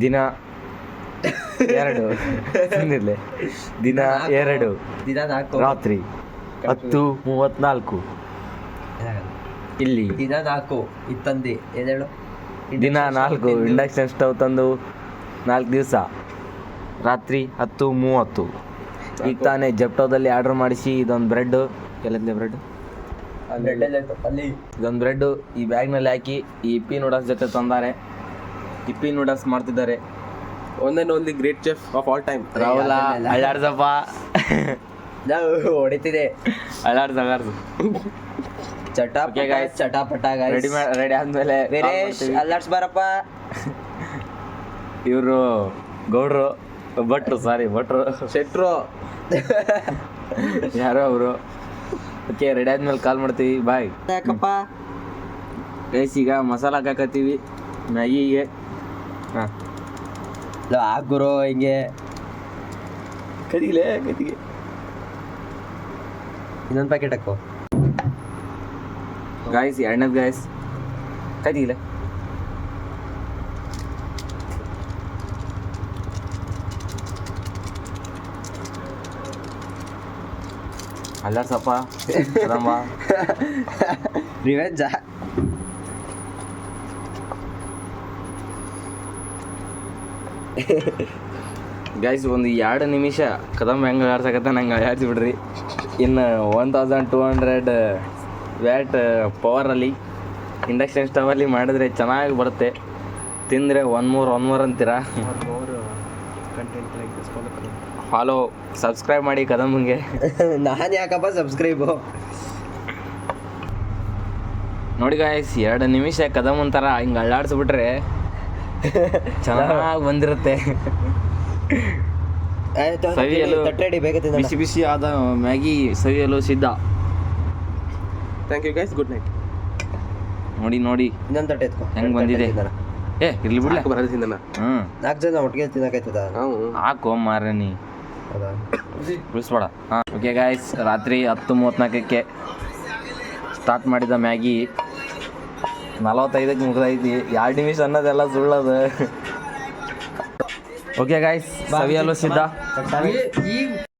ದಿನ 2 ತಿಂದಿರ್ಲೆ ದಿನ 2 ದಿನ 4 ರಾತ್ರಿ 10:34 ಇಲ್ಲಿ ದಿನ 4 ಇತ್ತಂದಿ ಏನೇಳು ದಿನ 4 ಇಂಡಕ್ಷನ್ ಸ್ಟವ್ ತಂದು 4 ದಿವಸ ರಾತ್ರಿ 10:30 ಈಗ ತಾನೇ ಜೆಪ್ಟೋದಲ್ಲಿ ಆರ್ಡರ್ ಮಾಡಿಸಿ ಇದೊಂದು ಬ್ರೆಡ್ ಎಲ್ಲೈತೆ ಬ್ರೆಡ್ ಅಲ್ಲಿ ಇದೊಂದು ಬ್ರೆಡ್ಡು ಈ ಬ್ಯಾಗ್ನಲ್ಲಿ ಹಾಕಿ ಈ ಇಪ್ಪಿ ನೂಡಲ್ಸ್ ಜೊತೆ ತಂದಾರೆ. ಇಪ್ಪಿ ನೂಡಲ್ಸ್ ಮಾಡ್ತಿದ್ದಾರೆ one and only great chef of all time Rahul. ಅಳ್ಳಾಡ್ಸಪ್ಪ ನಾವು ಹೊಡಿತಿದೆ ಅಳ್ಳಾಡ್ಸು ಚಟಾಪಟ ರೆಡಿ ಆದ್ಮೇಲೆ ವೀರೇಶ್ ಅಲ್ಲಾಡ್ಸ್ ಬಾರಪ್ಪ. ಇವರು ಗೌಡ್ರು ಭಟ್ರು ಶೆಟ್ರು ಯಾರೋ ಅವರು. ಓಕೆ ರೆಡಿ ಆದ್ಮೇಲೆ ಕಾಲ್ ಮಾಡ್ತೀವಿ. ಬಾಯ್. ಯಾಕಪ್ಪ ಗೈಸ್ ಈಗ ಮಸಾಲ ಹಾಕತ್ತೀವಿ ಮ್ಯಾಗಿಗೆ. ಹಾಂ ಹಾಕುರೋ ಹಿಂಗೆ ಕದಿಗೆ ಇನ್ನೊಂದು ಪ್ಯಾಕೆಟ್ ಹಾಕೋ ಗಾಯ್ಸ್. ಎರಡನೇದು ಗಾಯ್ಸ್ ಕದಿಲೆ ಅಲ್ಲಾಡ್ಸಪ್ಪ ಅದಮ್ಮ ರಿವೆಂಜ್ ಗೈಸ್ ಒಂದು 2 ನಿಮಿಷ ಕದಂ ಹೆಂಗೆ ಆಡ್ಸಕತ್ತ ನಂಗೆ ಆಡ್ಸಿ ಬಿಡ್ರಿ. ಇನ್ನು 1200 ವ್ಯಾಟ್ ಪವರಲ್ಲಿ ಇಂಡಕ್ಷನ್ ಸ್ಟವಲ್ಲಿ ಮಾಡಿದ್ರೆ ಚೆನ್ನಾಗಿ ಬರುತ್ತೆ. ತಿಂದರೆ ಒನ್ ಮೋರ್ ಅಂತೀರಾ. ಫಾಲೋ ಸಬ್ಸ್ಕ್ರೈಬ್ ಮಾಡಿ ಕದಂಬಂಗೆ. ನಾನು ಯಾಕಪ್ಪ ಸಬ್ಸ್ಕ್ರೈಬು ನೋಡಿ ಗಾಯ್ಸ್ 2 ನಿಮಿಷ ಕದಮ್ ಥರ ಹಿಂಗೆ ಅಳ್ಳಾಡ್ಸ್ಬಿಟ್ರೆ ಚೆನ್ನಾಗಿ ಬಂದಿರುತ್ತೆ. ಸವಿಯಲು ತಟ್ಟೆಡಿ ಬೇಗ ಬಿಸಿ ಬಿಸಿ ಆದ ಮ್ಯಾಗಿ ಸವಿಯಲು ಸಿದ್ಧ. Thank you guys, good night. ನೋಡಿ ಇನ್ನೊಂದು ತಟ್ಟೆ ಎತ್ಕೊ ಹೆಂಗೆ ಬಂದಿದೆ. ಇರ್ಲಿ ಬಿಡ್ಲ ಬರೋದು ತಿಂದನ. 4 ಜನ ಒಟ್ಟಿಗೆ ತಿನ್ನಕೈತದ ಹಾಕೋ ಮಾರ್ರೆ ನೀ ಹೌದಾ ಬಿಡಿಸ್ಬೇಡ. ಹಾಂ ಓಕೆ ಗಾಯ್ಸ್, ರಾತ್ರಿ 10:34 ಸ್ಟಾರ್ಟ್ ಮಾಡಿದ ಮ್ಯಾಗಿ 45ಕ್ಕೆ ಮುಗ್ದೈತಿ. 2 ನಿಮಿಷ ಅನ್ನೋದೆಲ್ಲ ಸುಳ್ಳದು. ಓಕೆ ಗಾಯ್ಸ್, ಸವಿಯಲು ಸಿದ್ಧ. ಈ